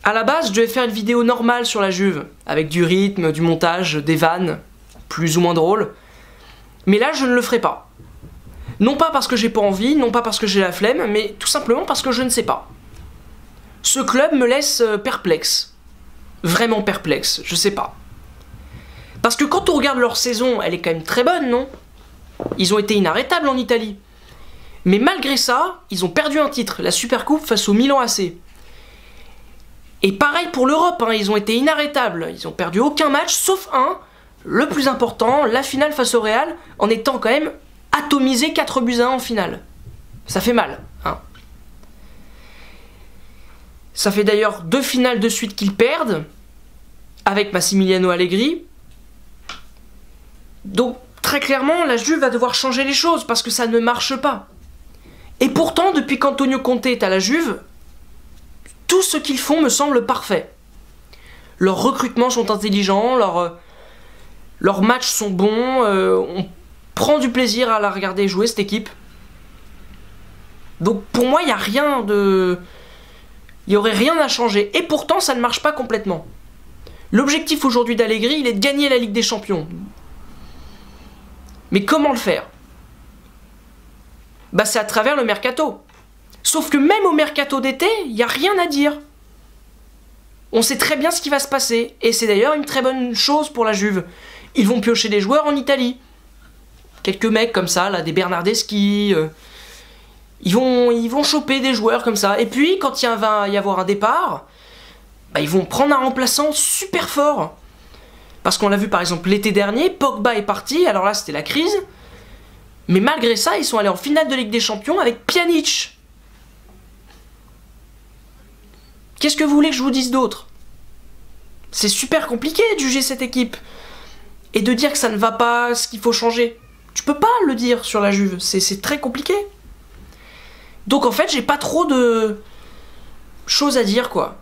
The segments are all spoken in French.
À la base, je devais faire une vidéo normale sur la Juve, avec du rythme, du montage, des vannes, plus ou moins drôles. Mais là, je ne le ferai pas. Non pas parce que j'ai pas envie, non pas parce que j'ai la flemme, mais tout simplement parce que je ne sais pas. Ce club me laisse perplexe. Vraiment perplexe, je sais pas. Parce que quand on regarde leur saison, elle est quand même très bonne, non? Ils ont été inarrêtables en Italie. Mais malgré ça, ils ont perdu un titre, la Supercoupe face au Milan AC. Et pareil pour l'Europe, hein, ils ont été inarrêtables. Ils ont perdu aucun match, sauf un, le plus important, la finale face au Real, en étant quand même atomisé 4-1 en finale. Ça fait mal, hein. Ça fait d'ailleurs 2 finales de suite qu'ils perdent, avec Massimiliano Allegri. Donc, très clairement, la Juve va devoir changer les choses, parce que ça ne marche pas. Et pourtant, depuis qu'Antonio Conte est à la Juve, tout ce qu'ils font me semble parfait. Leurs recrutements sont intelligents, leurs matchs sont bons, on prend du plaisir à la regarder jouer, cette équipe. Donc pour moi, il n'y a rien de... Il n'y aurait rien à changer. Et pourtant, ça ne marche pas complètement. L'objectif aujourd'hui d'Allegri, il est de gagner la Ligue des Champions. Mais comment le faire? Bah c'est à travers le mercato. Sauf que même au mercato d'été, il n'y a rien à dire. On sait très bien ce qui va se passer. Et c'est d'ailleurs une très bonne chose pour la Juve. Ils vont piocher des joueurs en Italie. Quelques mecs comme ça, là, des Bernardeschi. Ils vont choper des joueurs comme ça. Et puis, quand il va y avoir un départ, bah, ils vont prendre un remplaçant super fort. Parce qu'on l'a vu par exemple l'été dernier, Pogba est parti, alors là c'était la crise. Mais malgré ça, ils sont allés en finale de Ligue des Champions avec Pjanic. Qu'est-ce que vous voulez que je vous dise d'autre? C'est super compliqué de juger cette équipe. Et de dire que ça ne va pas, ce qu'il faut changer. Tu peux pas le dire sur la Juve, c'est très compliqué. Donc en fait, j'ai pas trop de choses à dire, quoi.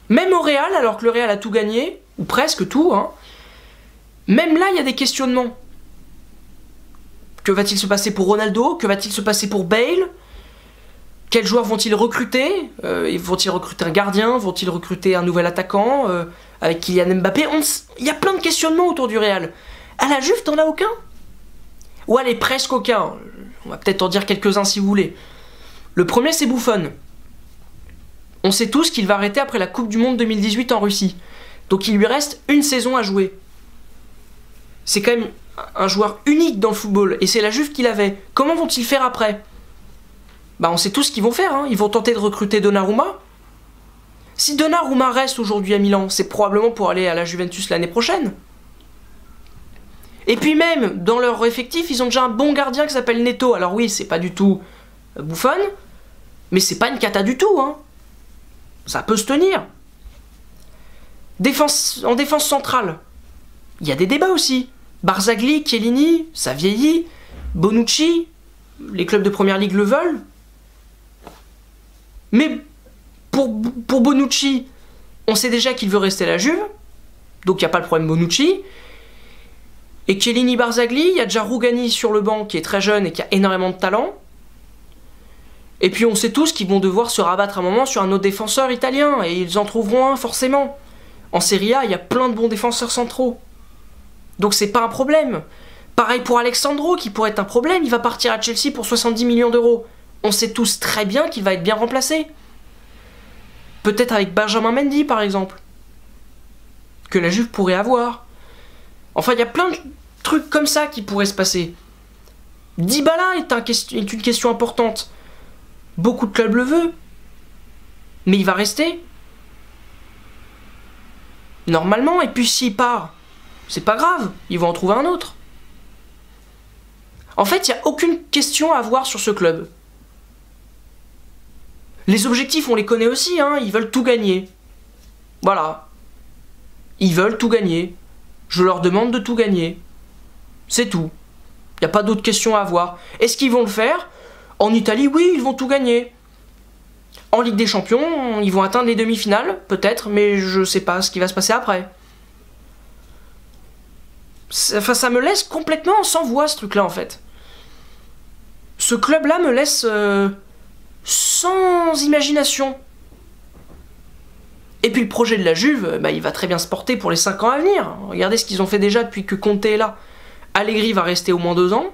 Même au Real, alors que le Real a tout gagné, ou presque tout, hein, même là, il y a des questionnements. Que va-t-il se passer pour Ronaldo? Que va-t-il se passer pour Bale? Quels joueurs vont-ils recruter? Vont-ils recruter un gardien? Vont-ils recruter un nouvel attaquant avec Kylian Mbappé? Il y a plein de questionnements autour du Real. À la Juve, t'en as aucun? Ou allez, presque aucun. On va peut-être en dire quelques-uns si vous voulez. Le premier, c'est Buffon. On sait tous qu'il va arrêter après la Coupe du Monde 2018 en Russie. Donc il lui reste une saison à jouer. C'est quand même un joueur unique dans le football. Et c'est la Juve qui l'avait. Comment vont-ils faire après? Bah on sait tous ce qu'ils vont faire. Hein. Ils vont tenter de recruter Donnarumma. Si Donnarumma reste aujourd'hui à Milan, c'est probablement pour aller à la Juventus l'année prochaine. Et puis même, dans leur effectif, ils ont déjà un bon gardien qui s'appelle Neto. Alors oui, c'est pas du tout Buffon, mais c'est pas une cata du tout, hein. Ça peut se tenir. En défense centrale, il y a des débats aussi. Barzagli, Chiellini, ça vieillit. Bonucci, les clubs de première ligue le veulent. Mais pour Bonucci, on sait déjà qu'il veut rester à la Juve, donc il n'y a pas le problème Bonucci. Et Chiellini, Barzagli, il y a déjà Rugani sur le banc qui est très jeune et qui a énormément de talent. Et puis on sait tous qu'ils vont devoir se rabattre un moment sur un autre défenseur italien, et ils en trouveront un forcément. En Serie A, il y a plein de bons défenseurs centraux. Donc c'est pas un problème. Pareil pour Alexandro, qui pourrait être un problème, il va partir à Chelsea pour 70 millions d'euros. On sait tous très bien qu'il va être bien remplacé. Peut-être avec Benjamin Mendy par exemple. Que la Juve pourrait avoir. Enfin, il y a plein de trucs comme ça qui pourraient se passer. Dybala est une question importante. Beaucoup de clubs le veulent. Mais il va rester. Normalement, et puis s'il part, c'est pas grave, ils vont en trouver un autre. En fait, il n'y a aucune question à avoir sur ce club. Les objectifs, on les connaît aussi, hein, ils veulent tout gagner. Voilà. Ils veulent tout gagner. Je leur demande de tout gagner. C'est tout. Il n'y a pas d'autres questions à avoir. Est-ce qu'ils vont le faire? En Italie, oui, ils vont tout gagner. En Ligue des Champions, ils vont atteindre les demi-finales, peut-être, mais je sais pas ce qui va se passer après. Enfin, ça me laisse complètement sans voix, ce truc-là, en fait. Ce club-là me laisse sans imagination. Et puis le projet de la Juve, bah, il va très bien se porter pour les 5 ans à venir. Regardez ce qu'ils ont fait déjà depuis que Conte est là. Allegri va rester au moins 2 ans.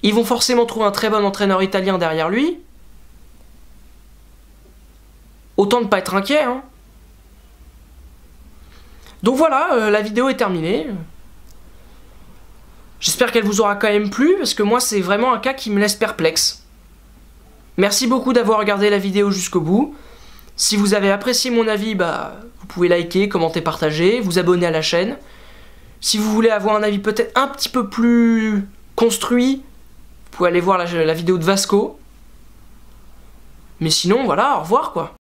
Ils vont forcément trouver un très bon entraîneur italien derrière lui. Autant ne pas être inquiet, hein. Donc voilà, la vidéo est terminée. J'espère qu'elle vous aura quand même plu, parce que moi c'est vraiment un cas qui me laisse perplexe. Merci beaucoup d'avoir regardé la vidéo jusqu'au bout. Si vous avez apprécié mon avis, bah, vous pouvez liker, commenter, partager, vous abonner à la chaîne. Si vous voulez avoir un avis peut-être un petit peu plus construit, vous pouvez aller voir la vidéo de Vasco. Mais sinon, voilà, au revoir quoi.